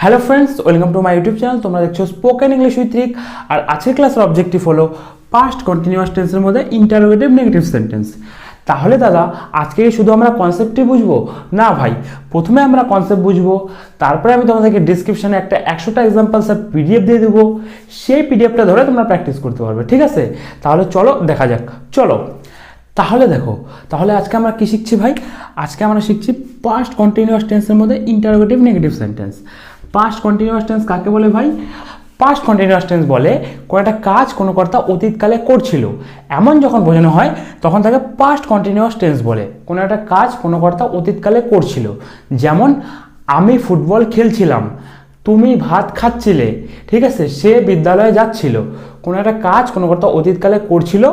Hello friends, welcome to my YouTube channel. তোমরা দেখছো spoken English with রিক। আর আজকের ক্লাসের অবজেক্টিভ হলো পাস্ট কন্টিনিউয়াস টেন্সের মধ্যে ইন্টারোগেটিভ নেগেটিভ সেন্টেন্স। তাহলে দাদা আজকে শুধু আমরা কনসেপ্টই বুঝবো না ভাই, প্রথমে আমরা কনসেপ্ট বুঝবো, তারপরে আমি তোমাদেরকে ডিসক্রিপশনে একটা 100টা এক্সাম্পলসের পিডিএফ দিয়ে দেবো। সেই পিডিএফটা ধরে তোমরা প্র্যাকটিস করতে পারবে, ঠিক আছে? তাহলে চলো দেখা যাক। চলো তাহলে দেখো, তাহলে আজকে আমরা কি শিখছি ভাই? আজকে আমরা শিখছি পাস্ট কন্টিনিউয়াস টেন্সের মধ্যে interrogative negative sentence. Past continuous tense কাকে বলে ভাই? পাস্ট কন্টিনিউয়াস টেন্স বলে কোনো একটা কাজ কোনো কর্তা অতীতকালে করছিল, এমন যখন বোঝানো হয় তখন তাকে পাস্ট কন্টিনিউয়াস টেন্স বলে। কোনো একটা কাজ কোনো কর্তা অতীতকালে করছিল, যেমন আমি ফুটবল খেলছিলাম, তুমি ভাত খাচ্ছিলে, ঠিক আছে, সে বিদ্যালয়ে যাচ্ছিল। কোনো একটা কাজ কোনো কর্তা অতীতকালে করছিল,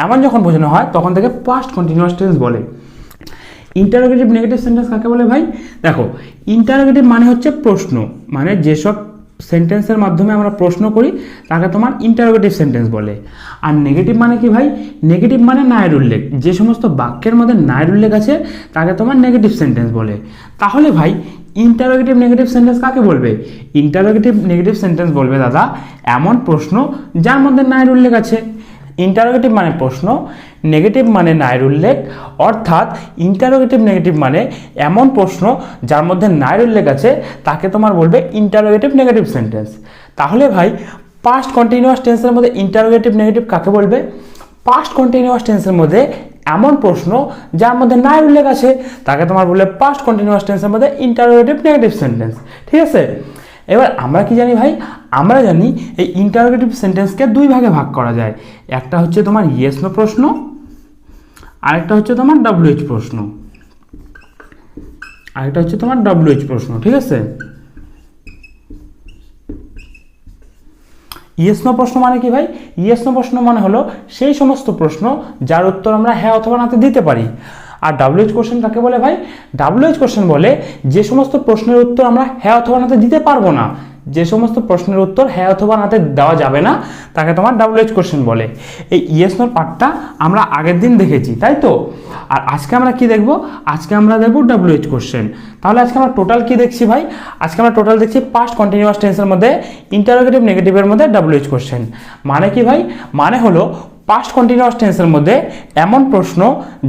এমন যখন বোঝানো হয় তখন তাকে পাস্ট কন্টিনিউয়াস টেন্স বলে। ইন্টারোগেটিভ নেগেটিভ সেন্টেন্স কাকে বলে ভাই? দেখো, ইন্টারোগেটিভ মানে হচ্ছে প্রশ্ন, মানে যেসব সেন্টেন্সের মাধ্যমে আমরা প্রশ্ন করি তাকে তোমার ইন্টারোগেটিভ সেন্টেন্স বলে। আর নেগেটিভ মানে কি ভাই? নেগেটিভ মানে নায়ের উল্লেখ, যে সমস্ত বাক্যের মধ্যে নায়ের উল্লেখ আছে তাকে তোমার নেগেটিভ সেন্টেন্স বলে। তাহলে ভাই ইন্টারোগেটিভ নেগেটিভ সেন্টেন্স কাকে বলবে? ইন্টারোগেটিভ নেগেটিভ সেন্টেন্স বলবে দাদা এমন প্রশ্ন যার মধ্যে নায়ের উল্লেখ আছে। ইন্টারোগেটিভ মানে প্রশ্ন, নেগেটিভ মানে নায়ের উল্লেখ, অর্থাৎ ইন্টারোগেটিভ নেগেটিভ মানে এমন প্রশ্ন যার মধ্যে নায়ের উল্লেখ আছে তাকে তোমার বলবে ইন্টারোগেটিভ নেগেটিভ সেন্টেন্স। তাহলে ভাই পাস্ট কন্টিনিউয়াস টেন্সের মধ্যে ইন্টারোগেটিভ নেগেটিভ কাকে বলবে? পাস্ট কন্টিনিউয়াস টেন্সের মধ্যে এমন প্রশ্ন যার মধ্যে নায়ের উল্লেখ আছে তাকে তোমার বলবে পাস্ট কন্টিনিউয়াস টেন্সের মধ্যে ইন্টারোগেটিভ নেগেটিভ সেন্টেন্স, ঠিক আছে? এবার আমরা কি জানি ভাই? আমরা জানি এই ইন্টারোগেটিভ সেন্টেন্সকে দুই ভাগে ভাগ করা যায়। একটা হচ্ছে তোমার ইয়েস নো প্রশ্ন, আরেকটা হচ্ছে তোমার ডব্লিউএইচ প্রশ্ন। আরেকটা হচ্ছে তোমার ডব্লিউএইচ প্রশ্ন, ঠিক আছে? ইয়েস নো প্রশ্ন মানে কি ভাই? ইয়েস নো প্রশ্ন মানে হলো সেই সমস্ত প্রশ্ন যার উত্তর আমরা হ্যাঁ অথবা নাতে দিতে পারি। আর ডাব্লিউএইচ কোশ্চেন কাকে বলে ভাই? ডাব্লিউএইচ কোশ্চেন বলে যে সমস্ত প্রশ্নের উত্তর আমরা হ্যাঁ অথবা নাতে দিতে পারবো না, যে সমস্ত প্রশ্নের উত্তর হ্যাঁ অথবা নাতে দেওয়া যাবে না তাকে তোমার ডাব্লিউএইচ কোশ্চেন বলে। এই ইয়েস নোর পার্টটা আমরা আগের দিন দেখেছি, তাই তো? আর আজকে আমরা কি দেখব? আজকে আমরা দেখব ডাব্লিউএইচ কোশ্চেন। তাহলে আজকে আমরা টোটাল কি দেখছি ভাই? আজকে আমরা টোটাল দেখছি পাস্ট কন্টিনিউয়াস টেন্সের মধ্যে ইন্টারোগেটিভ নেগেটিভের মধ্যে ডাব্লিউএইচ কোশ্চেন। মানে কি ভাই? মানে হলো পাস্ট কন্টিনিউয়াস টেন্সের মধ্যে এমন প্রশ্ন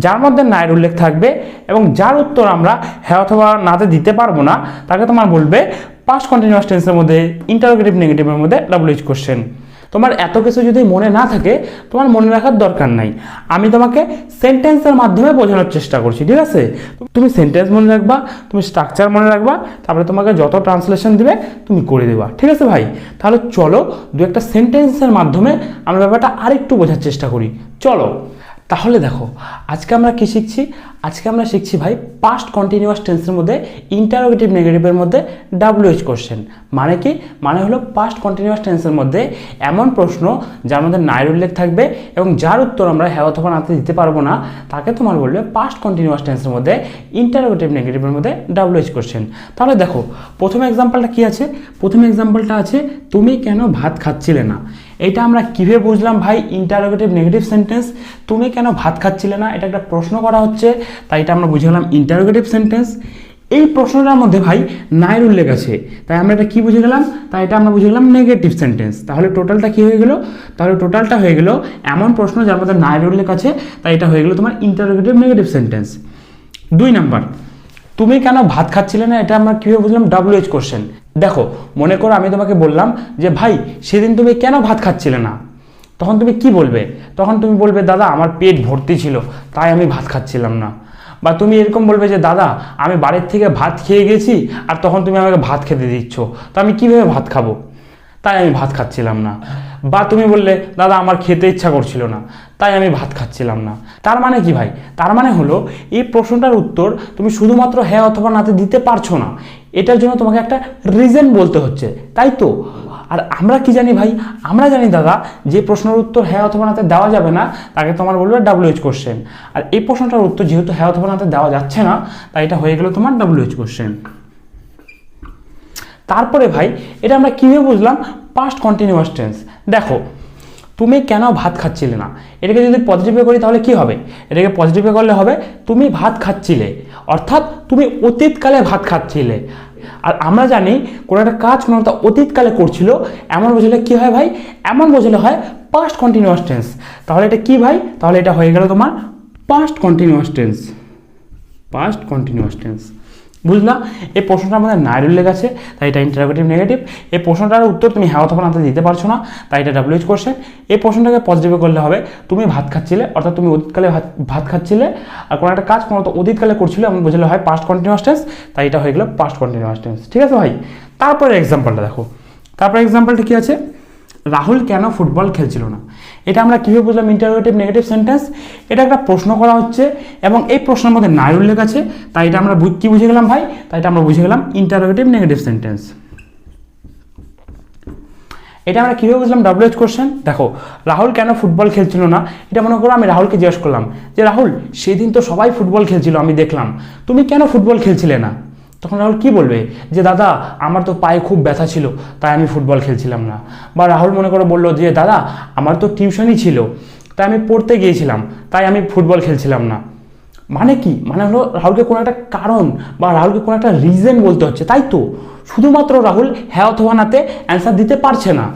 যার মধ্যে নায়ের উল্লেখ থাকবে এবং যার উত্তর আমরা হ্যাঁ অথবা নাতে দিতে পারবো না তাকে তোমার বলবে পাস্ট কন্টিনিউয়াস টেন্সের মধ্যে ইন্টারোগেটিভ নেগেটিভের মধ্যে ডাব্লিউএইচ কোশ্চেন। তোমার এত কিছু যদি মনে না থাকে তোমার মনে রাখার দরকার নাই, আমি তোমাকে সেন্টেন্সের মাধ্যমে বোঝানোর চেষ্টা করছি, ঠিক আছে? তুমি সেন্টেন্স মনে রাখবা, তুমি স্ট্রাকচার মনে রাখবা, তারপরে তোমাকে যত ট্রান্সলেশন দিবে তুমি করে দেবা, ঠিক আছে ভাই? তাহলে চলো দু একটা সেন্টেন্সের মাধ্যমে আমরা ব্যাপারটা আরেকটু বোঝার চেষ্টা করি। চলো তাহলে দেখো আজকে আমরা কি শিখছি? আজকে আমরা শিখছি ভাই পাস্ট কন্টিনিউয়াস টেন্সের মধ্যে ইন্টারোগেটিভ নেগেটিভের মধ্যে ডাব্লিউএইচ কোশ্চেন। মানে কি? মানে হলো পাস্ট কন্টিনিউয়াস টেন্সের মধ্যে এমন প্রশ্ন যার মধ্যে নায়ের উল্লেখ থাকবে এবং যার উত্তর আমরা হ্যাঁ অথবা নাতে দিতে পারবো না তাকে তোমার বলবে পাস্ট কন্টিনিউয়াস টেন্সের মধ্যে ইন্টারোগেটিভ নেগেটিভের মধ্যে ডাব্লিউএইচ কোশ্চেন। তাহলে দেখো প্রথম এক্সাম্পলটা কি আছে? প্রথম এক্সাম্পলটা আছে তুমি কেন ভাত খাচ্ছিলে না। এটা আমরা কীভাবে বুঝলাম ভাই? Interrogative negative sentence. তুমি কেন ভাত খাচ্ছিলে না, এটা একটা প্রশ্ন করা হচ্ছে, তাই এটা আমরা বুঝে গেলাম ইন্টারোগেটিভ সেন্টেন্স। এই প্রশ্নটার মধ্যে ভাই নায়ের উল্লেখ আছে, তাই আমরা এটা কি বুঝে গেলাম? তাই এটা আমরা বুঝে গেলাম নেগেটিভ সেন্টেন্স। তাহলে টোটালটা কি হয়ে গেল? তাহলে টোটালটা হয়ে গেল এমন প্রশ্ন যার মধ্যে নায়ের উল্লেখ আছে, তাই এটা হয়ে গেল তোমার ইন্টারোগেটিভ নেগেটিভ সেন্টেন্স। 2 নাম্বার, তুমি কেন ভাত খাচ্ছিলে না, এটা আমরা কীভাবে বুঝলাম? WH question. দেখো মনে করো আমি তোমাকে বললাম যে ভাই সেদিন তুমি কেন ভাত খাচ্ছিলে না, তখন তুমি কি বলবে? তখন তুমি বলবে দাদা আমার পেট ভর্তি ছিল তাই আমি ভাত খাচ্ছিলাম না। বা তুমি এরকম বলবে যে দাদা আমি বাড়ির থেকে ভাত খেয়ে গেছি আর তখন তুমি আমাকে ভাত খেতে দিচ্ছ, তো আমি কীভাবে ভাত খাবো, তাই আমি ভাত খাচ্ছিলাম না। বা তুমি বললে দাদা আমার খেতে ইচ্ছা করছিল না তাই আমি ভাত খাচ্ছিলাম না। তার মানে কি ভাই? তার মানে হলো এই প্রশ্নটার উত্তর তুমি শুধুমাত্র হ্যাঁ অথবা নাতে দিতে পারছো না, এটার জন্য তোমাকে একটা রিজন বলতে হচ্ছে, তাই তো? আর আমরা কি জানি ভাই? আমরা জানি দাদা যে প্রশ্নের উত্তর হ্যাঁ অথবা নাতে দেওয়া যাবে না তাকে তোমার বলবে ডাব্লিউএইচ কোশ্চেন। আর এই প্রশ্নটার উত্তর যেহেতু হ্যাঁ অথবা নাতে দেওয়া যাচ্ছে না তাই এটা হয়ে গেল তোমার ডাব্লিউএইচ কোশ্চেন। তারপরে ভাই এটা আমরা কীভাবে বুঝলাম? Past continuous tense. দেখো তুমি কেন ভাত খাচ্ছিলে না, এটাকে যদি পজিটিভে করি তাহলে কি হবে? এটাকে পজিটিভে করলে হবে তুমি ভাত খাচ্ছিলে, অর্থাৎ তুমি অতীতকালে ভাত খাচ্ছিলে। আর আমরা জানি কোনো একটা কাজ কোনো একটা অতীতকালে করছিল এমন বোঝালে কি হয় ভাই, এমন বোঝালে হয় পাস্ট কন্টিনিউয়াস টেন্স। তাহলে এটা কি ভাই, তাহলে এটা হয়ে গেল তোমার past continuous tense, past continuous tense. বুঝলা? এই প্রশ্নটা আমাদের নাই উল্লেখ আছে, তাই এটা ইন্টারোগেটিভ নেগেটিভ। এই প্রশ্নটার উত্তর তুমি হ্যাঁ অথবা নাতে দিতে পারছো না, তাই এটা WH কোশ্চেন। এই প্রশ্নটাকে পজিটিভে করলে হবে তুমি ভাত খাচ্ছিলে, অর্থাৎ তুমি অতীতকালে ভাত খাচ্ছিলে, আর কোনো একটা কাজ কোনো অতীতকালে করছিলে এমন বোঝালে হয় পাস্ট কন্টিনিউয়াস টেন্স, তাই এটা হয়ে গেল পাস্ট কন্টিনিউয়াস টেন্স। ঠিক আছে ভাই? তারপরে এক্সাম্পলটা দেখো, তারপরে এক্সাম্পলটা কি আছে, রাহুল কেন ফুটবল খেলছিল না। এটা আমরা কীভাবে বুঝলাম ইন্টারোগেটিভ নেগেটিভ সেন্টেন্স, এটা একটা প্রশ্ন করা হচ্ছে এবং এই প্রশ্নের মধ্যে নাই উল্লেখ আছে, তাই এটা আমরা কি বুঝে গেলাম ভাই, তাই এটা আমরা বুঝে গেলাম ইন্টারোগেটিভ নেগেটিভ সেন্টেন্স। এটা আমরা কীভাবে বুঝলাম WH কোশ্চেন। দেখো, রাহুল কেন ফুটবল খেলছিল না, এটা মনে করো আমি রাহুলকে জিজ্ঞেস করলাম যে রাহুল সেদিন তো সবাই ফুটবল খেলছিল আমি দেখলাম, তুমি কেন ফুটবল খেলছিলে না। তখন রাহুল কি বলবে যে দাদা আমার তো পায়ে খুব ব্যথা ছিল তাই আমি ফুটবল খেলছিলাম না। বা রাহুল মনে করে বললো যে দাদা আমার তো টিউশনই ছিল তাই আমি পড়তে গিয়েছিলাম তাই আমি ফুটবল খেলছিলাম না। মানে কি, মানে হলো রাহুলকে কোনো একটা কারণ বা রাহুলকে কোনো একটা রিজন বলতে হচ্ছে, তাই তো শুধুমাত্র রাহুল হ্যাঁ অথবা নাতে অ্যান্সার দিতে পারছে না।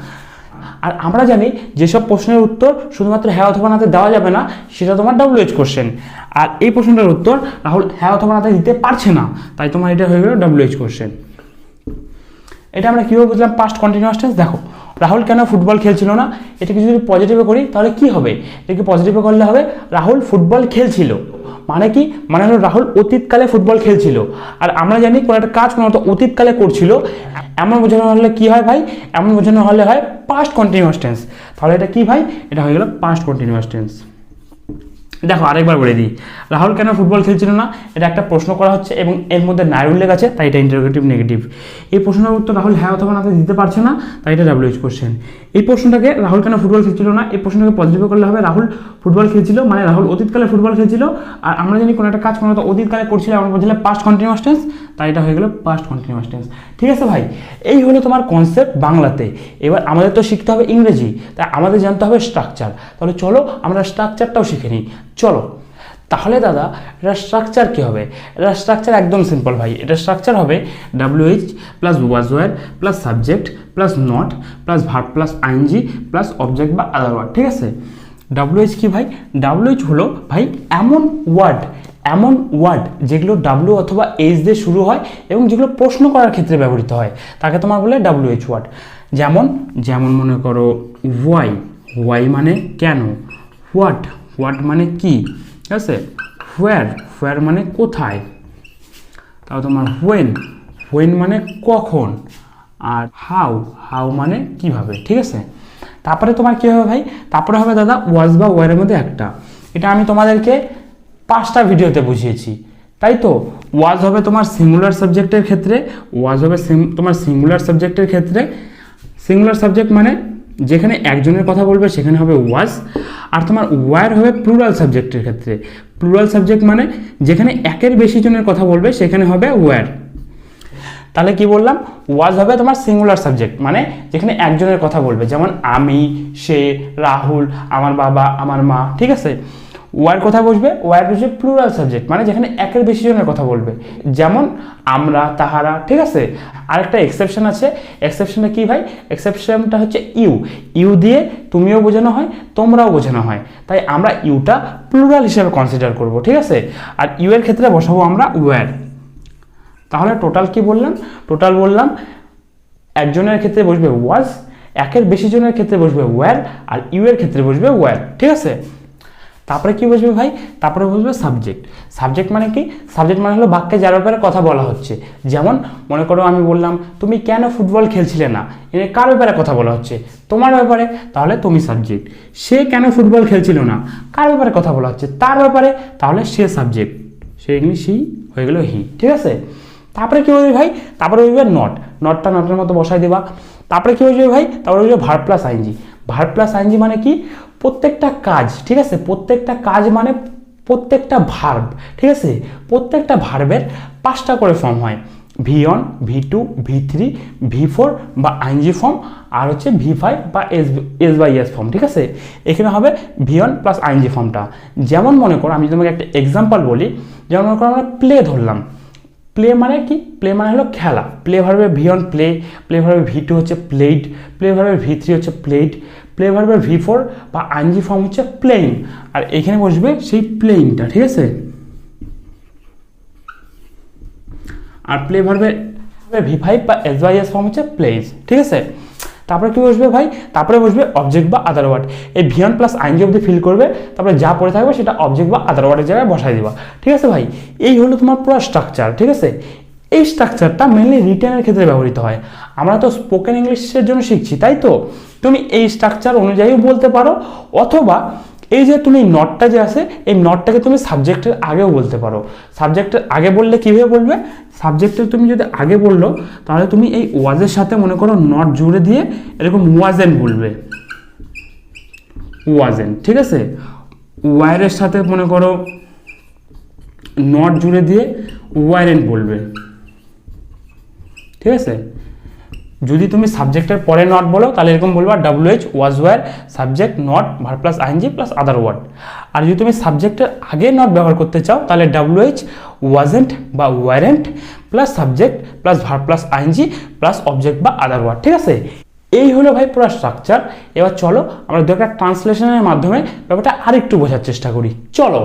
আর আমরা জানি যেসব প্রশ্নের উত্তর শুধুমাত্র হ্যাঁ অথবা নাতে দেওয়া যাবে না সেটা তোমার WH কোশ্চেন। আর এই প্রশ্নটার উত্তর রাহুল হ্যাঁ অথবা নাতে দিতে পারছে না, তাই তোমার এটা হয়ে গেল WH কোশ্চেন। এটা আমরা কীভাবে বুঝলাম পাস্ট কন্টিনিউয়াস টেন্স। দেখো, রাহুল কেন ফুটবল খেলছিল না, এটাকে যদি পজিটিভে করি তাহলে কি হবে, এটাকে পজিটিভে করলে হবে রাহুল ফুটবল খেলছিল। মানে কি, মানে হলো রাহুল অতীতকালে ফুটবল খেলছিল। আর আমরা জানি কোনো একটা কাজ কোনো একটা অতীতকালে করছিল এমন বোঝানো হলে কি হয় ভাই, এমন বোঝানো হলে হয় পাস্ট কন্টিনিউয়াস টেন্স। তাহলে এটা কি ভাই, এটা হয়ে গেল পাস্ট কন্টিনিউয়াস টেন্স। দেখো আরেকবার বলে দিই, রাহুল কেন ফুটবল খেলছিল না, এটা একটা প্রশ্ন করা হচ্ছে এবং এর মধ্যে নাই উল্লেখ আছে, তাই এটা ইন্টারোগেটিভ নেগেটিভ। এই প্রশ্নের উত্তর রাহুল হ্যাঁ অথবা নাতে দিতে পারছে না, তাই এটা WH কোশ্চেন। এই প্রশ্নটাকে রাহুল কেন ফুটবল খেলছিল না, এই প্রশ্নটাকে পজিটিভ করলে হবে রাহুল ফুটবল খেলছিল, মানে রাহুল অতীতকালে ফুটবল খেলছিল। আর আমরা জানি কোনো একটা কাজ কোনো অতীতকালে করছিল আমরা বলছিলাম পাস্ট কন্টিনিউয়াস টেন্স, তাই এটা হয়ে গেল পাস্ট কন্টিনিউয়াস টেন্স। ঠিক আছে ভাই, এই হলো তোমার কনসেপ্ট বাংলাতে। এবার আমাদের তো শিখতে হবে ইংরেজি, তাই আমাদের জানতে হবে স্ট্রাকচার। তাহলে চলো আমরা স্ট্রাকচারটাও শিখে নিই। চলো তাহলে দাদা এটা স্ট্রাকচার কী হবে, এটা স্ট্রাকচার একদম সিম্পল ভাই। এটা স্ট্রাকচার হবে WH plus was wire plus subject plus not plus verb plus ING plus object বা আদার ওয়ার্ড। ঠিক আছে, WH কি ভাই, WH হলো ভাই এমন ওয়ার্ড যেগুলো W অথবা H দিয়ে শুরু হয় এবং যেগুলো প্রশ্ন করার ক্ষেত্রে ব্যবহৃত হয় তাকে তোমার বলে WH ওয়ার্ড। যেমন মনে করো ওয়াই মানে কেন, হোয়াট মানে কি, ঠিক আছে, হোয়ার মানে কোথায়, তাও তোমার হোয়েন মানে কখন, আর হাউ মানে কিভাবে। ঠিক আছে, তারপরে তোমার কী হবে ভাই, তারপরে হবে দাদা ওয়াজ বা ওয়ারের মধ্যে একটা। এটা আমি তোমাদেরকে 5টা ভিডিওতে বুঝিয়েছি, তাই তো। ওয়াজ হবে তোমার সিঙ্গুলার সাবজেক্টের ক্ষেত্রে, তোমার সিঙ্গুলার সাবজেক্টের ক্ষেত্রে। সিঙ্গুলার সাবজেক্ট মানে যেখানে একজনের কথা বলবে সেখানে হবে ওয়াজ। আর তোমার ওয়্যার হবে প্লুরাল সাবজেক্টের ক্ষেত্রে। প্লুরাল সাবজেক্ট মানে যেখানে একের বেশি জনের কথা বলবে সেখানে হবে ওয়্যার। তাহলে কি বললাম, ওয়াজ হবে তোমার সিঙ্গুলার সাবজেক্ট মানে যেখানে একজনের কথা বলবে, যেমন আমি, সে, রাহুল, আমার বাবা, আমার মা। ঠিক আছে, ওয়ার কথা বসবে, ওয়ার বসবে প্লুরাল সাবজেক্ট মানে যেখানে একের বেশি জনের কথা বলবে, যেমন আমরা, তাহারা। ঠিক আছে, আরেকটা এক্সেপশন আছে। এক্সেপশনটা কি ভাই, এক্সেপশনটা হচ্ছে ইউ দিয়ে তুমিও বোঝানো হয় তোমরাও বোঝানো হয়, তাই আমরা ইউটা প্লুরাল হিসেবে কনসিডার করব। ঠিক আছে, আর ইউ এর ক্ষেত্রে বসাবো আমরা ওয়্যার। তাহলে টোটাল কি বললাম, টোটাল বললাম একজনের ক্ষেত্রে বসবে ওয়াজ, একের বেশি জনের ক্ষেত্রে বসবে ওয়্যার, আর ইউ এর ক্ষেত্রে বসবে ওয়্যার। ঠিক আছে, তারপরে কি বসবে ভাই, তারপরে বসবে সাবজেক্ট মানে কি, সাবজেক্ট মানে হলো বাক্যে যার ব্যাপারে কথা বলা হচ্ছে। যেমন মনে করো আমি বললাম তুমি কেন ফুটবল খেলছিলে না, এর কার ব্যাপারে কথা বলা হচ্ছে, তোমার ব্যাপারে, তাহলে তুমি সাবজেক্ট। সে কেন ফুটবল খেলছিল না, কার ব্যাপারে কথা বলা হচ্ছে, তার ব্যাপারে, তাহলে সে সাবজেক্ট। সে ইংলিশ হয়ে গেল হি। ঠিক আছে, তারপরে কি বলবে ভাই, তারপরে বলবে নটটা নটের মতো বসাই দেবা। তারপরে কি বলবে ভাই, তারপরে বলবে verb plus ING. Verb plus ING মানে কি, প্রত্যেকটা কাজ। ঠিক আছে, প্রত্যেকটা কাজ মানে প্রত্যেকটা ভার্ব। ঠিক আছে, প্রত্যেকটা ভার্বের 5টা করে ফর্ম হয়, V1, V2, V3, V4 বা আইএনজি ফর্ম, আর হচ্ছে V5 বা এস বাই এস ফর্ম। ঠিক আছে, এখানে হবে V1 প্লাস আইএনজি ফর্মটা। যেমন মনে করো আমি তোমাকে একটা এক্সাম্পল বলি, যেমন মনে করো আমরা প্লে ধরলাম, প্লে মানে কি? প্লে মানে হলো খেলা। প্লে ভার্বের ভি অন প্লে, প্লে ভার্বের ভি টু হচ্ছে প্লেড, প্লে ভার্বের ভি থ্রি হচ্ছে প্লেড, প্লে ভার্বের ভি ফোর বা আইএনজি ফর্ম হচ্ছে প্লেইং, আর এখানে বসবে সেই প্লেইংটা, ঠিক আছে। আর প্লে ভার্বের ভি ফাইভ বা এসওয়াইএস ফর্ম হচ্ছে প্লেজ, ঠিক আছে। তারপরে কি বসবে ভাই? তারপরে বসবে অবজেক্ট বা আদার ওয়ার্ড। এই ভিয়ন প্লাস আইএনজি অবধি ফিল করবে, তারপরে যা পড়ে থাকবে সেটা অবজেক্ট বা আদার ওয়ার্ডের জায়গায় বসাই দিবা, ঠিক আছে ভাই। এই হলো তোমার পুরো স্ট্রাকচার, ঠিক আছে। এই স্ট্রাকচারটা মেনলি রিটেনের ক্ষেত্রে ব্যবহৃত হয়। আমরা তো স্পোকেন ইংলিশের জন্য শিখছি, তাই তো। তুমি এই স্ট্রাকচার অনুযায়ীও বলতে পারো, অথবা এই যে তুমি নটটা যে আছে, এই নটটাকে তুমি সাবজেক্টের আগেও বলতে পারো। সাবজেক্টের আগে বললে কীভাবে বলবে? সাবজেক্টের তুমি যদি আগে বললো, তাহলে তুমি এই ওয়াজের সাথে মনে করো নট জুড়ে দিয়ে এরকম ওয়াজেন বলবে, ওয়াজেন, ঠিক আছে। ওয়ারের সাথে মনে করো নট জুড়ে দিয়ে ওয়ারেন্ট বলবে, ঠিক আছে। যদি তুমি সাবজেক্টের পরে নট বলো, তাহলে এরকম বলবা WH was were subject not verb plus ING plus other word. আর যদি তুমি সাবজেক্টের আগে নট ব্যবহার করতে চাও, তাহলে WH ওয়াজেন্ট বা weren't plus subject plus verb plus ING plus object বা আদার ওয়ার্ড, ঠিক আছে। এই হলো ভাই পুরো স্ট্রাকচার। এবার চলো আমরা দু একটা ট্রান্সলেশনের মাধ্যমে ব্যাপারটা আরেকটু বোঝার চেষ্টা করি, চলো।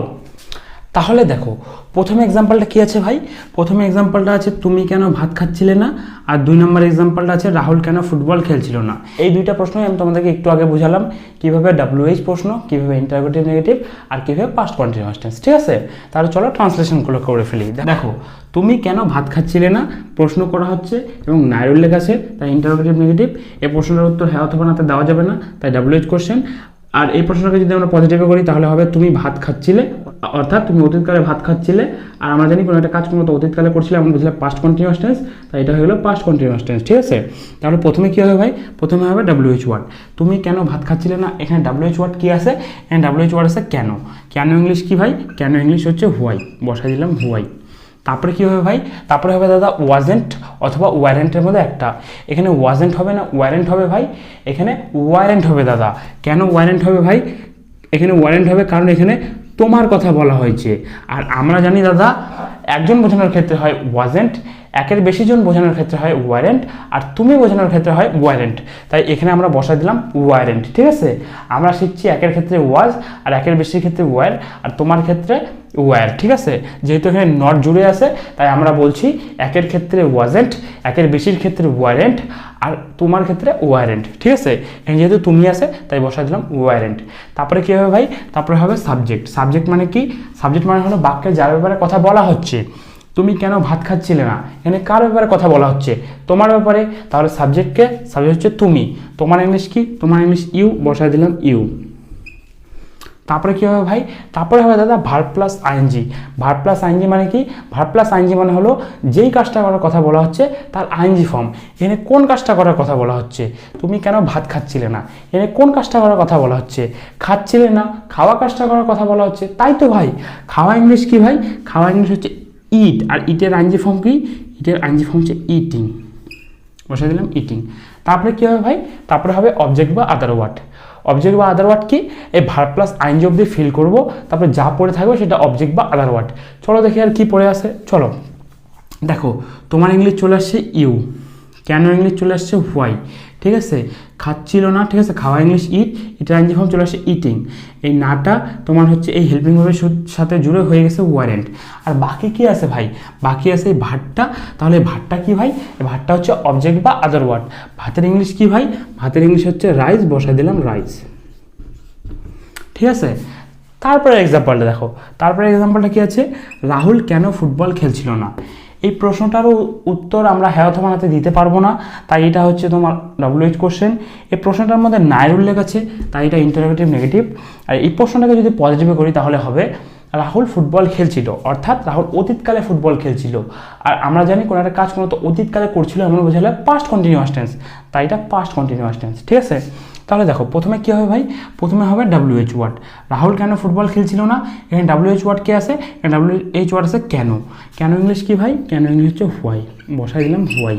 তাহলে দেখো প্রথম এক্সাম্পলটা কী আছে ভাই? প্রথম এক্সাম্পলটা আছে তুমি কেন ভাত খাচ্ছিলে না, আর 2 নম্বর এক্সাম্পলটা আছে রাহুল কেন ফুটবল খেলছিল না। এই দুইটা প্রশ্নই আমি তোমাদেরকে একটু আগে বুঝালাম, কীভাবে WH প্রশ্ন, কীভাবে ইন্টারোগেটিভ নেগেটিভ, আর কীভাবে পাস্ট কন্টিনিউয়াস টেন্স, ঠিক আছে। তাহলে চলো ট্রান্সলেশনগুলো করে ফেলি। দেখো তুমি কেন ভাত খাচ্ছিলে না প্রশ্ন করা হচ্ছে এবং নাইর উল্লেখ আছে, তাই ইন্টারোগেটিভ নেগেটিভ। এই প্রশ্নের উত্তর হ্যাঁ অথবা নাতে দেওয়া যাবে না, তাই WH কোশ্চেন। আর এই প্রশ্নটাকে যদি আমরা পজিটিভে করি, তাহলে হবে তুমি ভাত খাচ্ছিলে, অর্থাৎ তুমি অতীতকালে ভাত খাচ্ছিলে। আর আমরা জানি কোনো একটা কাজ কোনো তো অতীতকালে করছিলে, আমরা বুঝলাম পাস্ট কন্টিনিউয়াস টেন্স, তাই এটা হয়ে গেলো পাস্ট কন্টিনিউয়াস টেন্স, ঠিক আছে। তাহলে প্রথমে কী হবে ভাই? প্রথমে হবে WH ওয়ার্ড। তুমি কেন ভাত খাচ্ছিলে না, এখানে WH ওয়ার্ড কী আছে? এখানে WH ওয়ার্ড আছে কেন। কেন ইংলিশ কী ভাই? কেন ইংলিশ হচ্ছে হোয়াই, বসাই দিলাম হোয়াই। তারপরে কী হবে ভাই? তারপরে হবে দাদা ওয়াজেন্ট অথবা ওয়ারেন্টের মধ্যে একটা। এখানে ওয়াজেন্ট হবে না, ওয়ারেন্ট হবে ভাই। এখানে ওয়ারেন্ট হবে দাদা। কেন ওয়ারেন্ট হবে ভাই? এখানে ওয়ারেন্ট হবে কারণ এখানে তোমার কথা বলা হয়েছে। আর আমরা জানি দাদা একজন বোঝানোর ক্ষেত্রে হয় ওয়াজেন্ট, একের বেশি জন বোঝানোর ক্ষেত্রে হয় ওয়ারেন্ট, আর তুমি বোঝানোর ক্ষেত্রে হয় ওয়ারেন্ট। তাই এখানে আমরা বসাই দিলাম ওয়ারেন্ট, ঠিক আছে। আমরা শিখছি একের ক্ষেত্রে ওয়াজ, আর একের বেশির ক্ষেত্রে ওয়ার, আর তোমার ক্ষেত্রে ওয়ার, ঠিক আছে। যেহেতু এখানে নট জুড়ে আছে, তাই আমরা বলছি একের ক্ষেত্রে ওয়াজেন্ট, একের বেশির ক্ষেত্রে ওয়ারেন্ট, আর তোমার ক্ষেত্রে ওয়ারেন্ট, ঠিক আছে। এখানে যেহেতু তুমি আছে, তাই বসাই দিলাম ওয়ারেন্ট। তারপরে কী হবে ভাই? তারপরে হবে সাবজেক্ট। সাবজেক্ট মানে কি? সাবজেক্ট মানে হলো বাক্যে যার ব্যাপারে কথা বলা হচ্ছে। তুমি কেন ভাত খাচ্ছিলে না, এখানে কার ব্যাপারে কথা বলা হচ্ছে? তোমার ব্যাপারে। তাহলে সাবজেক্টকে, সাবজেক্ট হচ্ছে তুমি। তোমার ইংলিশ কি? তোমার ইংলিশ ইউ, বসাই দিলাম ইউ। তারপরে কী হবে ভাই? তারপরে হবে দাদা verb plus ING. Verb plus ING মানে কি? ভার্ব প্লাস আইএনজি মানে হলো যেই কাজটা করার কথা বলা হচ্ছে তার আইএনজি ফর্ম। এখানে কোন কাজটা করার কথা বলা হচ্ছে? তুমি কেন ভাত খাচ্ছিলে না, এখানে কোন কাজটা করার কথা বলা হচ্ছে? খাচ্ছিলে না, খাওয়া কাজটা করার কথা বলা হচ্ছে, তাই তো ভাই। খাওয়া ইংলিশ কি ভাই? খাওয়া ইংলিশ হচ্ছে ইট, আর ইটের আইএনজি ফর্ম কি? ইটের আইএনজি ফর্ম হচ্ছে ইটিং, বসাই দিলাম ইটিং। তারপরে কী হবে ভাই? তারপরে হবে অবজেক্ট বা আদার ওয়ার্ড। অবজেক্ট বা আদার ওয়ার্ড কি? এই ভার্ব প্লাস আইএনজি অবধি ফিল করবো, তারপরে যা পড়ে থাকবে সেটা অবজেক্ট বা আদার ওয়ার্ড। চলো দেখি আর কি পড়ে আছে, চলো। দেখো তোমার ইংলিশ চলে আসছে ইউ, কেন ইংলিশ চলে আসছে হোয়াই, ঠিক আছে। খাচ্ছিল না, ঠিক আছে, খাওয়া ইংলিশ ইট, এটার আইএনজি ফর্ম চলে আসছে ইটিং। এই নাটা তোমার হচ্ছে এই হেল্পিং ভার্বের সাথে জুড়ে হয়ে গেছে ওয়ারেন্ট। আর বাকি কি আছে ভাই? বাকি আছে এই ভাতটা। তাহলে ভাতটা কি ভাই? এই ভাতটা হচ্ছে অবজেক্ট বা আদার ওয়ার্ড। ভাতের ইংলিশ কি ভাই? ভাতের ইংলিশ হচ্ছে রাইস, বসাই দিলাম রাইস, ঠিক আছে। তারপরে এক্সাম্পলটা দেখো। তারপরে এক্সাম্পলটা কি আছে? রাহুল কেন ফুটবল খেলছিল না। এই প্রশ্নটারও উত্তর আমরা হ্যাঁ অথবা নাতে দিতে পারবো না, তাই এটা হচ্ছে তোমার WH কোশ্চেন। এই প্রশ্নটার মধ্যে নায়ের উল্লেখ আছে, তাই এটা ইন্টারোগেটিভ নেগেটিভ। আর এই প্রশ্নটাকে যদি পজিটিভে করি, তাহলে হবে রাহুল ফুটবল খেলছিল, অর্থাৎ রাহুল অতীতকালে ফুটবল খেলছিল। আর আমরা জানি কোনো একটা কাজ কোনো তো অতীতকালে করছিল, এমন বোঝালে পাস্ট কন্টিনিউয়াস টেন্স, তাই এটা পাস্ট কন্টিনিউয়াস টেন্স, ঠিক আছে। তাহলে দেখো প্রথমে কী হবে ভাই? প্রথমে হবে WH ওয়ার্ড। রাহুল কেন ফুটবল খেলছিল না, এখানে WH ওয়ার্ড কে আছে? এখানে WH ওয়ার্ড আছে কেন। কেন ইংলিশ কি ভাই? কেন ইংলিশ হচ্ছে হোয়াই, বসাই দিলাম হোয়াই।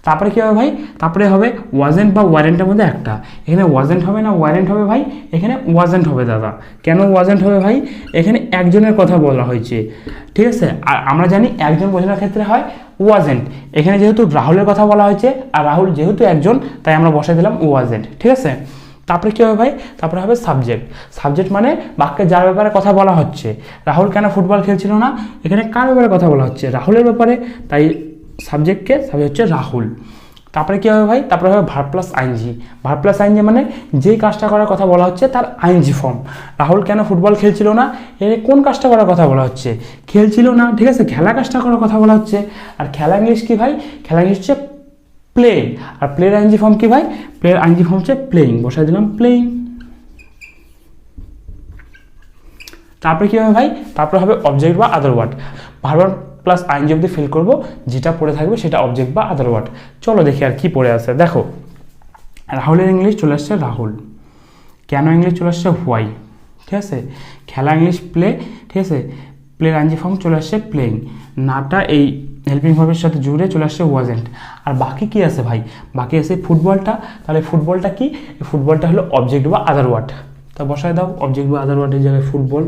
তারপরে কী হবে ভাই, তারপরে হবে ওয়াজেন্ট বা ওয়ারেন্টের মধ্যে একটা। এখানে ওয়াজেন্ট হবে না ওয়ারেন্ট হবে ভাই, এখানে ওয়াজেন্ট হবে দাদা। কেন ওয়াজেন্ট হবে ভাই, এখানে একজনের কথা বলা হয়েছে, ঠিক আছে। আর আমরা জানি একজন বোঝানোর ক্ষেত্রে হয় ওয়াজেন্ট। এখানে যেহেতু রাহুলের কথা বলা হয়েছে আর রাহুল যেহেতু একজন, তাই আমরা বসাই দিলাম ওয়াজেন্ট, ঠিক আছে। তারপরে কী হবে ভাই, তারপরে হবে সাবজেক্ট। সাবজেক্ট মানে বাক্যে যার ব্যাপারে কথা বলা হচ্ছে। রাহুল কেন ফুটবল খেলছিল না, এখানে কার ব্যাপারে কথা বলা হচ্ছে, রাহুলের ব্যাপারে, তাই সাবজেক্টকে সাবজেক্ট হচ্ছে রাহুল। তারপরে কী হবে ভাই, তারপরে হবে verb plus ING. Verb plus ING মানে যেই কাজটা করার কথা বলা হচ্ছে তার আইএনজি ফর্ম। রাহুল কেন ফুটবল খেলছিল না, এর কোন কাজটা করার কথা বলা হচ্ছে, খেলছিল না, ঠিক আছে, খেলা কাজটা করার কথা বলা হচ্ছে। আর খেলা ইংলিশ কি ভাই, খেলা ইংলিশ হচ্ছে প্লে। আর প্লের আইএনজি ফর্ম কি ভাই, প্লের আইএনজি ফর্ম হচ্ছে প্লেইং, বসাই দিলাম প্লেইং। তারপরে কী হবে ভাই, তারপরে হবে অবজেক্ট বা other word. Verb plus ING অব্দি ফিল করবো, যেটা পড়ে থাকবে সেটা অবজেক্ট বা আদার ওয়ার্ড। চলো দেখি আর কি পড়ে আছে। দেখো রাহুলের ইংলিশ চলে আসছে রাহুল, কেন ইংলিশ চলে আসছে হোয়াই, ঠিক আছে। খেলা ইংলিশ প্লে, ঠিক আছে, প্লের আইএনজি ফর্ম চলে আসছে প্লেইং। নাটা এই হেল্পিং ভার্বের সাথে জুড়ে চলে আসছে ওয়াজেন্ট। আর বাকি কি আছে ভাই, বাকি আছে ফুটবলটা। তাহলে ফুটবলটা কি, ফুটবলটা হলো অবজেক্ট বা আদার ওয়ার্ড। তা বসায় দাও অবজেক্ট বা আদার ওয়ার্ডের জায়গায় ফুটবল,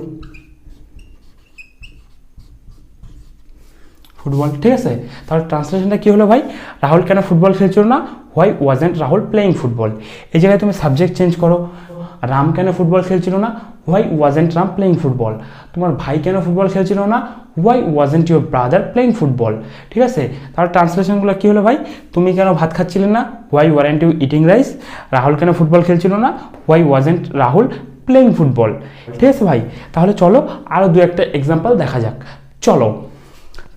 ফুটবল, ঠিক আছে। তাহলে ট্রান্সলেশনটা কী হলো ভাই, রাহুল কেন ফুটবল খেলছিল না, why wasn't Rahul playing football. এই জায়গায় তুমি সাবজেক্ট চেঞ্জ করো, রাম কেন ফুটবল খেলছিল না, why wasn't Ram playing football. তোমার ভাই কেন ফুটবল খেলছিল না, why wasn't your brother playing football, ঠিক আছে। তাহলে ট্রান্সলেশনগুলো কী হলো ভাই, তুমি কেন ভাত খাচ্ছিলে না, why weren't you eating rice. Rahul কেন ফুটবল খেলছিল না, why wasn't Rahul playing football, ঠিক আছে ভাই। তাহলে চলো আরও দু একটা এক্সাম্পল দেখা যাক। চলো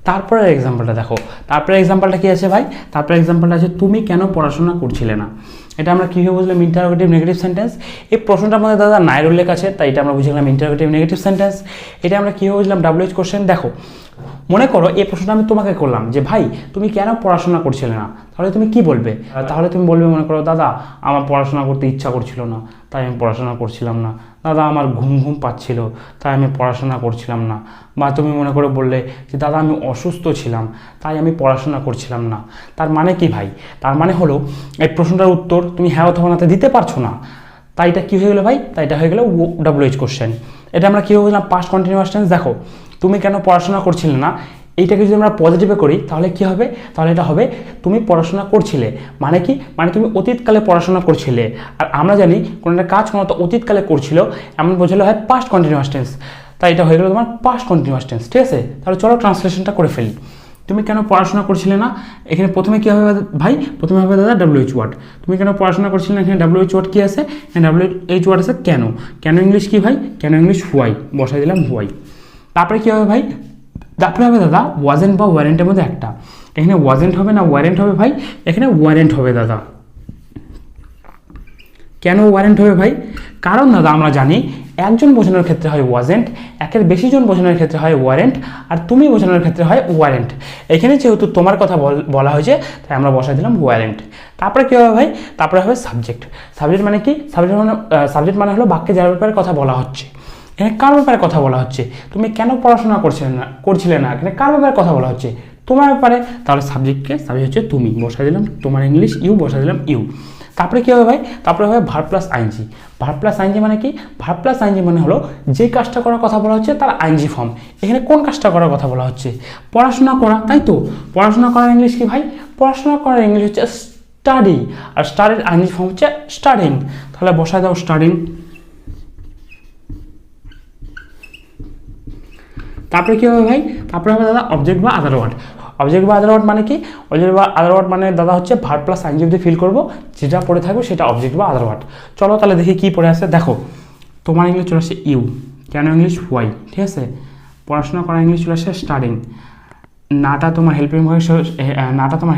তারপরে এক্সাম্পলটা দেখো। তারপরে এক্সাম্পলটা কী আছে ভাই, তারপরে এক্সাম্পলটা আছে তুমি কেন পড়াশোনা করছিলে না। এটা আমরা কীভাবে বুঝলাম, ইন্টারোগেটিভ নেগেটিভ সেন্টেন্স। এই প্রশ্নটার মধ্যে দাদা নায়ের উল্লেখ আছে, তাই এটা আমরা বুঝে গেলাম ইন্টারোগেটিভ নেগেটিভ সেন্টেন্স। এটা আমরা কীভাবে বুঝলাম, WH কোশ্চেন। দেখো মনে করো এই প্রশ্নটা আমি তোমাকে করলাম যে ভাই তুমি কেন পড়াশোনা করছিলে না, তাহলে তুমি কি বলবে, তাহলে তুমি বলবে মনে করো দাদা আমার পড়াশোনা করতে ইচ্ছা করছিল না তাই আমি পড়াশোনা করছিলাম না, দাদা আমার ঘুম ঘুম পাচ্ছিল তাই আমি পড়াশোনা করছিলাম না। বা তুমি মনে করে বললে যে দাদা আমি অসুস্থ ছিলাম তাই আমি পড়াশোনা করছিলাম না। তার মানে কি ভাই, তার মানে হলো এই প্রশ্নটার উত্তর তুমি হ্যাঁ অথবা নাতে দিতে পারছো না। তাই এটা কী হয়ে গেলো ভাই, তাই এটা হয়ে গেলো WH কোশ্চেন। এটা আমরা কীভাবে বুঝলাম, পাস্ট কন্টিনিউয়াস টেন্স। দেখো তুমি কেন পড়াশোনা করছিলে না, এইটাকে যদি আমরা পজিটিভে করি তাহলে কি হবে, তাহলে এটা হবে তুমি পড়াশোনা করছিলে। মানে কি, মানে তুমি অতীতকালে পড়াশোনা করছিলে। আর আমরা জানি কোনো একটা কাজ কোনো তো অতীতকালে করছিল, এমন বোঝালে হয় পাস্ট কন্টিনিউয়াস টেন্স। তাই এটা হয়ে গেলো তোমার পাস্ট কন্টিনিউয়াস টেন্স, ঠিক আছে। তাহলে চলো ট্রান্সলেশনটা করে ফেলি। তুমি কেন পড়াশোনা করছিলে না, এখানে প্রথমে কী হবে ভাই, প্রথমে হবে দাদা WH ওয়ার্ড। তুমি কেন পড়াশোনা করছিলে না, এখানে WH ওয়ার্ড কী আছে, এখানে WH ওয়ার্ড আছে কেন। কেন ইংলিশ কী ভাই, কেন ইংলিশ হোয়াই, বসাই দিলাম হোয়াই। তারপরে কী হবে ভাই, তারপরে হবে দাদা ওয়াজেন্ট বা ওয়ারেন্টের মধ্যে একটা। এখানে ওয়াজেন্ট হবে না ওয়ারেন্ট হবে ভাই, এখানে ওয়ারেন্ট হবে দাদা। কেন ওয়ারেন্ট হবে ভাই, কারণ দাদা আমরা জানি একজন বোঝানোর ক্ষেত্রে হয় ওয়াজেন্ট, একের বেশি জন বোঝানোর ক্ষেত্রে হয় ওয়ারেন্ট, আর তুমি বোঝানোর ক্ষেত্রে হয় ওয়ারেন্ট। এখানে যেহেতু তোমার কথা বলা হয়েছে তাই আমরা বসাই দিলাম ওয়ারেন্ট। তারপরে কী হবে ভাই, তারপরে হবে সাবজেক্ট। সাবজেক্ট মানে কি, সাবজেক্ট মানে হলো বাক্যে যার ব্যাপারে কথা বলা হচ্ছে। এখানে কার ব্যাপারে কথা বলা হচ্ছে, তুমি কেন পড়াশোনা করছিলে না, এখানে কার ব্যাপারে কথা বলা হচ্ছে, তোমার ব্যাপারে। তাহলে সাবজেক্টকে সাবজেক্ট হচ্ছে তুমি, বসাই দিলাম তোমার ইংলিশ ইউ, বসাই দিলাম ইউ। তারপরে কী হবে ভাই, তারপরে হবে verb plus ING. Verb plus ING মানে কি, ভার্ব প্লাস আইএনজি মানে হলো যে কাজটা করার কথা বলা হচ্ছে তার আইএনজি ফর্ম। এখানে কোন কাজটা করার কথা বলা হচ্ছে, পড়াশোনা করা, তাই তো। পড়াশোনা করার ইংলিশ কি ভাই, পড়াশোনা করার ইংলিশ হচ্ছে স্টাডি, আর স্টাডির আইএনজি ফর্ম হচ্ছে স্টাডিং। তাহলে বসায় দাও স্টাডিং। তারপরে কী হবে ভাই, তারপরে হবে দাদা অবজেক্ট বা আদার ওয়ার্ড। অবজেক্ট বা আদার ওয়ার্ড মানে কি, অবজেক্ট বা আদার ওয়ার্ড মানে দাদা হচ্ছে ভার্ব প্লাস আইএনজি অব্দি ফিল করবো, যেটা পড়ে থাকবে সেটা অবজেক্ট বা আদার ওয়ার্ড। চলো তাহলে দেখি কী পড়ে আসছে। দেখো তোমার ইংলিশ চলে আসছে ইউ, কেন ইংলিশ হোয়াই, ঠিক আছে। পড়াশোনা করা ইংলিশ চলে আসছে স্টাডিং। নাটা তোমার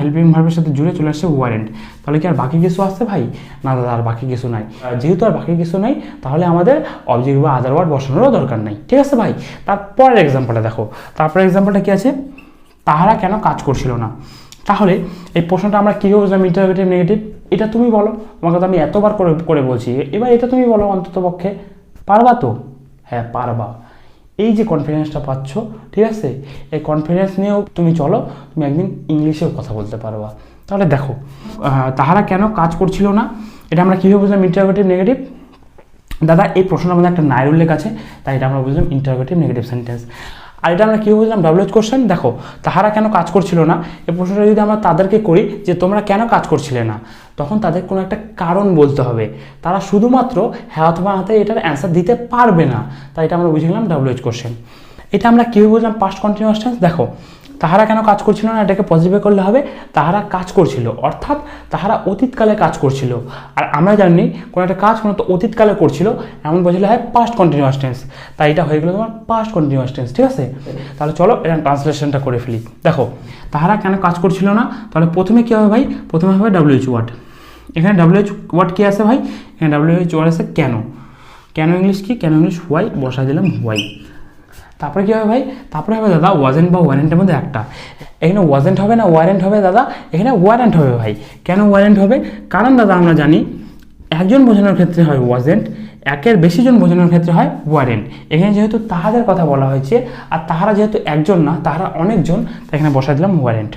হেল্পিং ভার্বের সাথে জুড়ে চলে আসছে ওয়ারেন্ট। তাহলে কি আর বাকি কিছু আসছে ভাই, না দাদা আর বাকি কিছু নাই। যেহেতু আর বাকি কিছু নাই তাহলে আমাদের অবজেক্ট বা আদার ওয়ার্ড বসানোরও দরকার নাই, ঠিক আছে ভাই। তারপরের এক্সাম্পলটা দেখো। তারপরে এক্সাম্পলটা কী আছে, তাহারা কেন কাজ করছিল না। তাহলে এই প্রশ্নটা আমরা কীভাবে বুঝলাম ইন্টারোগেটিভ নেগেটিভ, এটা তুমি বলো, তোমাকে তো আমি এতবার করে বলছি, এবার এটা তুমি বলো অন্তত পক্ষে, পারবা তো, হ্যাঁ পারবা। এই যে কনফিডেন্সটা পাচ্ছ, ঠিক আছে, এই কনফিডেন্স নিয়েও তুমি চলো, তুমি একদিন ইংলিশেও কথা বলতে পারবা। তাহলে দেখো তাহারা কেন কাজ করছিল না, এটা আমরা কীভাবে বুঝলাম ইন্টারোগেটিভ নেগেটিভ। দাদা এই প্রশ্নের মধ্যে একটা নায়ের উল্লেখ আছে, তাই এটা আমরা বুঝলাম ইন্টারোগেটিভ নেগেটিভ সেন্টেন্স। আর এটা আমরা কীভাবে বুঝলাম WH কোশ্চেন। দেখো তাহারা কেন কাজ করছিল না, এই প্রশ্নটা যদি আমরা তাদেরকে করি যে তোমরা কেন কাজ করছিলে না, তখন তাদের কোনো একটা কারণ বলতে হবে, তারা শুধুমাত্র হ্যাঁ অথবা নাতে এটার অ্যান্সার দিতে পারবে না, তাই এটা আমরা বুঝে গেলাম WH কোশ্চেন। এটা আমরা কীভাবে বুঝলাম পাস্ট কন্টিনিউয়াস টেন্স। দেখো তাহারা কেন কাজ করছিল না, এটাকে পজিটিভে করলে হবে তাহারা কাজ করছিল, অর্থাৎ তাহারা অতীতকালে কাজ করছিল। আর আমরা জানি কোনো একটা কাজ কোনো তো অতীতকালে করছিল, এমন বোঝালে হয় পাস্ট কন্টিনিউয়াস টেন্স, তাই এটা হয়ে গেলো তোমার পাস্ট কন্টিনিউয়াস টেন্স। ঠিক আছে, তাহলে চলো এটা ট্রান্সলেশনটা করে ফেলি। দেখো তাহারা কেন কাজ করছিল না, তাহলে প্রথমে কী হবে ভাই, প্রথমে হবে WH ওয়ার্ড। এখানে WH ওয়ার্ড কী আছে ভাই, এখানে WH ওয়ার্ড আছে কেন। কেন ইংলিশ কি, কেন ইংলিশ হোয়াই, বসাই দিলাম হোয়াই। তারপরে কী হবে ভাই, তারপরে হবে দাদা ওয়াজেন্ট বা ওয়ারেন্টের মধ্যে একটা, এখানে ওয়াজেন্ট হবে না ওয়ারেন্ট হবে দাদা, এখানে ওয়ারেন্ট হবে ভাই। কেন ওয়ারেন্ট হবে, কারণ দাদা আমরা জানি একজন বোঝানোর ক্ষেত্রে হয় ওয়াজেন্ট, একের বেশি জন বোঝানোর ক্ষেত্রে হয় ওয়ারেন্ট। এখানে যেহেতু তাহাদের কথা বলা হয়েছে আর তাহারা যেহেতু একজন না তাহারা অনেকজন, তাই এখানে বসাই দিলাম ওয়ারেন্ট।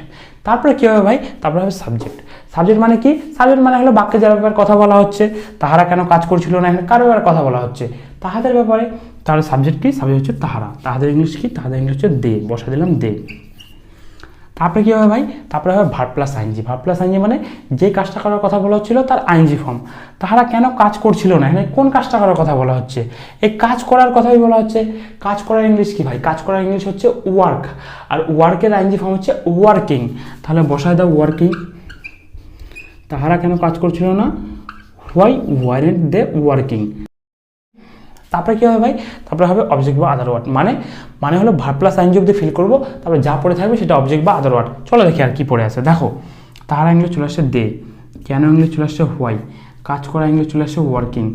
তারপরে কী হবে ভাই, তারপরে হবে সাবজেক্ট। সাবজেক্ট মানে কি, সাবজেক্ট মানে হলো বাক্যে যার ব্যাপারে কথা বলা হচ্ছে, তাহারা কেন কাজ করছিল না, এখানে কার ব্যাপারে কথা বলা হচ্ছে, তাহাদের ব্যাপারে। তাহলে সাবজেক্ট কি, সাবজেক্ট হচ্ছে তাহারা, তাহাদের ইংলিশ কি, তাহাদের ইংলিশ হচ্ছে দে, বসা দিলাম দে। তারপরে কী হবে ভাই, তারপরে হবে verb plus ING. Verb plus ING মানে যে কাজটা করার কথা বলা হচ্ছিল তার আইএনজি ফর্ম। তাহারা কেন কাজ করছিল না, এখানে কোন কাজটা করার কথা বলা হচ্ছে, এই কাজ করার কথাই বলা হচ্ছে। কাজ করার ইংলিশ কি ভাই, কাজ করার ইংলিশ হচ্ছে ওয়ার্ক, আর ওয়ার্কের আইএনজি ফর্ম হচ্ছে ওয়ার্কিং, তাহলে বসায় দাও ওয়ার্কিং। তাহারা কেন কাজ করছিল না, হোয়াই ওয়ারেন্ট দে ওয়ার্কিং। তারপরে কী হবে ভাই, তারপরে হবে অবজেক্ট বা আদার ওয়ার্ড, মানে হলো ভার্ব প্লাস আইএনজি অবধি ফিল করবো, তারপরে যা পড়ে থাকবে সেটা অবজেক্ট বা আদার ওয়ার্ড। চলো দেখি আর কি পড়ে আছে। দেখো তাহারা ইংলিশ চলে আসছে দে, কেন ইংলিশ চলে আসছে হোয়াই, কাজ করা ইংলিশ চলে আসছে ওয়ার্কিং,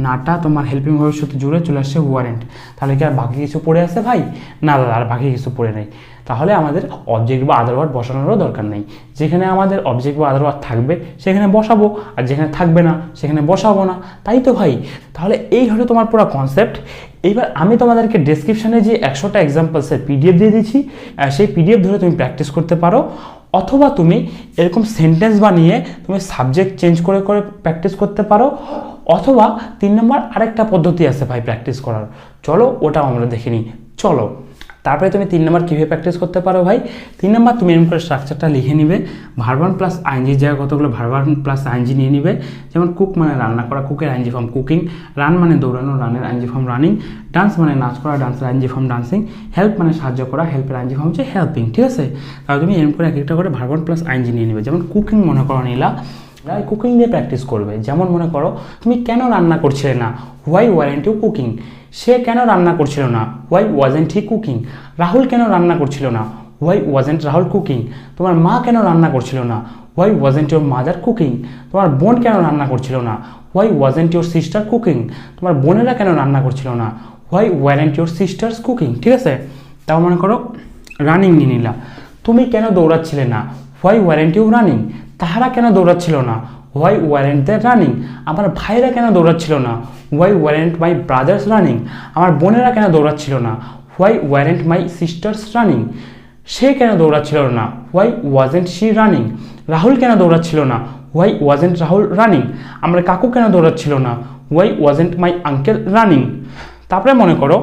নাটা তোমার হেল্পিং ভার্বের সাথে জুড়ে চলে আসছে ওয়ারেন্ট। তাহলে কি আর বাকি কিছু পড়ে আছে ভাই, না দাদা আর বাকি কিছু পড়ে নেই। তাহলে আমাদের অবজেক্ট বা আদার ওয়ার্ড বসানোরও দরকার নেই, যেখানে আমাদের অবজেক্ট বা আদার ওয়ার্ড থাকবে সেখানে বসাবো, আর যেখানে থাকবে না সেখানে বসাবো না, তাই তো ভাই। তাহলে এই হলো তোমার পুরো কনসেপ্ট। এইবার আমি তোমাদেরকে ডেসক্রিপশানে যে 100টা এক্সাম্পলসের PDF দিয়ে দিচ্ছি, সেই PDF ধরে তুমি প্র্যাকটিস করতে পারো, অথবা তুমি এরকম সেন্টেন্স বানিয়ে তুমি সাবজেক্ট চেঞ্জ করে করে প্র্যাকটিস করতে পারো, অথবা 3 নম্বর আরেকটা পদ্ধতি আছে ভাই প্র্যাকটিস করার, চলো ওটাও আমরা দেখে নিই। চলো তারপরে তুমি 3 নম্বর কীভাবে প্র্যাকটিস করতে পারো ভাই। 3 নম্বর তুমি এরকম করে স্ট্রাকচারটা লিখে নিবে, ভার্ব ওয়ান প্লাস আইএনজি জায়গায় কতগুলো ভার্ব ওয়ান প্লাস আইএনজি নিয়ে নিবে। যেমন কুক মানে রান্না করা, কুকের আইএনজি ফর্ম কুকিং, রান মানে দৌড়ানো, রানের আইএনজি ফর্ম রানিং, ডান্স মানে নাচ করা, ডান্সের আইএনজি ফর্ম ডান্সিং, হেল্প মানে সাহায্য করা, হেল্পের আইএনজি ফর্ম হচ্ছে হেল্পিং। ঠিক আছে, তাহলে তুমি এরকম করে এক একটা করে ভার্ব ওয়ান প্লাস আইএনজি নিয়ে নিবে। যেমন কুকিং মনে করো নিলা, কুকিং দিয়ে প্র্যাকটিস করবে। যেমন মনে করো তুমি কেন রান্না করছিলে না, হোয়াই ওয়ারেন্ট ইউ কুকিং, সে কেন রান্না করছিল না, why wasn't he cooking, Rahul কেন রান্না করছিল না, হোয়াই ওয়াজেন্ট রাহুল কুকিং, তোমার মা কেন রান্না করছিল না, why wasn't your mother cooking, তোমার বোন কেন রান্না করছিল না, why wasn't your sister cooking, তোমার বোনেরা কেন রান্না করছিল না, why weren't your sisters cooking. ঠিক আছে, তাও মনে করো রানিং নিয়ে নিলা, তুমি কেন দৌড়াচ্ছিলে না, হোয়াই ওয়ারেন্ট ইউ রানিং, তাহারা কেন দৌড়াচ্ছিল না, হোয়াই ওয়ারেন্ট দে রানিং, আমার ভাইরা কেন দৌড়াচ্ছিল না, why weren't my brothers running, আমার বোনেরা কেন দৌড়াচ্ছিল না, why weren't my sisters running, সে কেন দৌড়াচ্ছিল না, why wasn't she running, Rahul কেন দৌড়াচ্ছিল না, হোয়াই ওয়াজেন্ট রাহুল রানিং, আমার কাকু কেন দৌড়াচ্ছিল না, why wasn't my uncle running. তারপরে মনে করো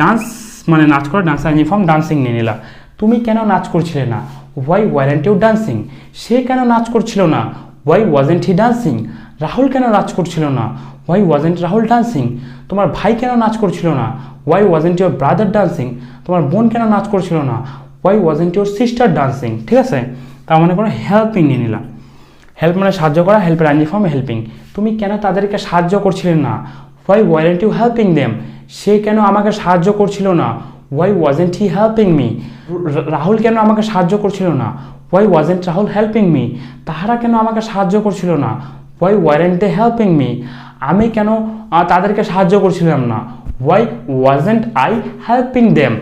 ডান্স মানে নাচ করা, ডান্স ইউনিফর্ম ডান্সিং নিয়ে নিলা, তুমি কেন নাচ করছিলে না, হোয়াই ওয়ারেন্ট ইউ ডান্সিং, সে কেন নাচ করছিল না, why wasn't he dancing, Rahul কেন নাচ করছিল না, হোয়াই ওয়াজেন্ট রাহুল ডান্সিং, তোমার ভাই কেন নাচ করছিল না, why wasn't your brother dancing, তোমার বোন কেন নাচ করছিল না, why wasn't your sister dancing. ঠিক আছে, তার মনে করো হেল্পিং নিয়ে নিলাম, হেল্প মানে সাহায্য করা, হেল্পের আইএনজি ফর্ম হেল্পিং, তুমি কেন তাদেরকে সাহায্য করছিলে না, why weren't you helping them, সে কেন আমাকে সাহায্য করছিল না, why wasn't he helping me, Rahul কেন আমাকে সাহায্য করছিল না, why wasn't Rahul helping me, তাহারা কেন আমাকে সাহায্য করছিল না, why weren't they helping me, আমি কেন তাদেরকে সাহায্য করছিলাম না, why wasn't I helping them.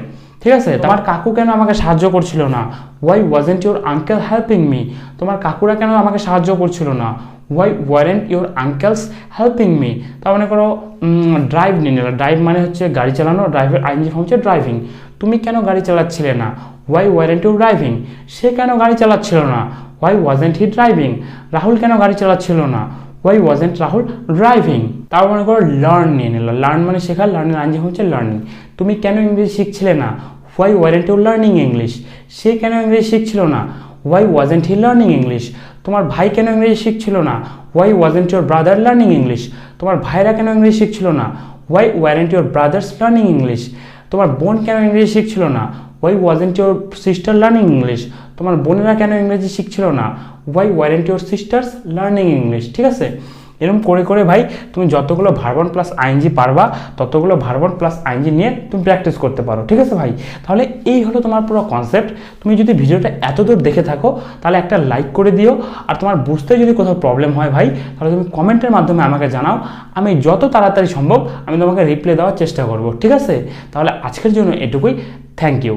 ঠিক আছে, তোমার কাকু কেন আমাকে সাহায্য করছিল না, why wasn't your uncle helping me, তোমার কাকুরা কেন আমাকে সাহায্য করছিল না, why weren't your uncle's helping me. তার মানে করো ড্রাইভ নিয়ে নিল, ড্রাইভ মানে হচ্ছে গাড়ি চালানো, ড্রাইভের আইএনজি ফর্ম হচ্ছে ড্রাইভিং, তুমি কেন গাড়ি চালাচ্ছিলে না, হোয়াই ওয়ারেন্ট ইউ ড্রাইভিং, সে কেন গাড়ি চালাচ্ছিল না, why wasn't he driving, Rahul কেন গাড়ি চালাচ্ছিল না, হোয়াই ওয়াজেন্ট রাহুল ড্রাইভিং। তারপর মনে করো লার্ন নিয়ে নিল, লার্ন মানে শেখা, লার্নের আইনজি হচ্ছে লার্নিং। তুমি কেন ইংরেজি শিখছিলে না, why weren't you learning English, সে কেন ইংরেজি শিখছিল না, why wasn't he learning English. তোমার ভাই কেন ইংরেজি শিখছিল না, why wasn't your brother learning English. তোমার ভাইরা কেন ইংরেজি শিখছিল না, why weren't your brothers learning English. তোমার বোন কেন ইংরেজি শিখছিল না, why wasn't your sister learning English. তোমার বোনেরা কেন ইংরেজি শিখছিল না, why weren't your sisters learning English. ঠিক আছে, এরকম করে করে ভাই তুমি যতগুলো ভার্বন প্লাস আইএনজি পারবা ততগুলো ভার্বন প্লাস আইএনজি নিয়ে তুমি প্র্যাকটিস করতে পারো। ঠিক আছে ভাই, তাহলে এই হলো তোমার পুরো কনসেপ্ট। তুমি যদি ভিডিওটা এতদূর দেখে থাকো তাহলে একটা লাইক করে দিও, আর তোমার বুঝতে যদি কোথাও প্রবলেম হয় ভাই তাহলে তুমি কমেন্টের মাধ্যমে আমাকে জানাও, আমি যত তাড়াতাড়ি সম্ভব আমি তোমাকে রিপ্লাই দেওয়ার চেষ্টা করব। ঠিক আছে, তাহলে আজকের জন্য এটুকুই, থ্যাংক ইউ।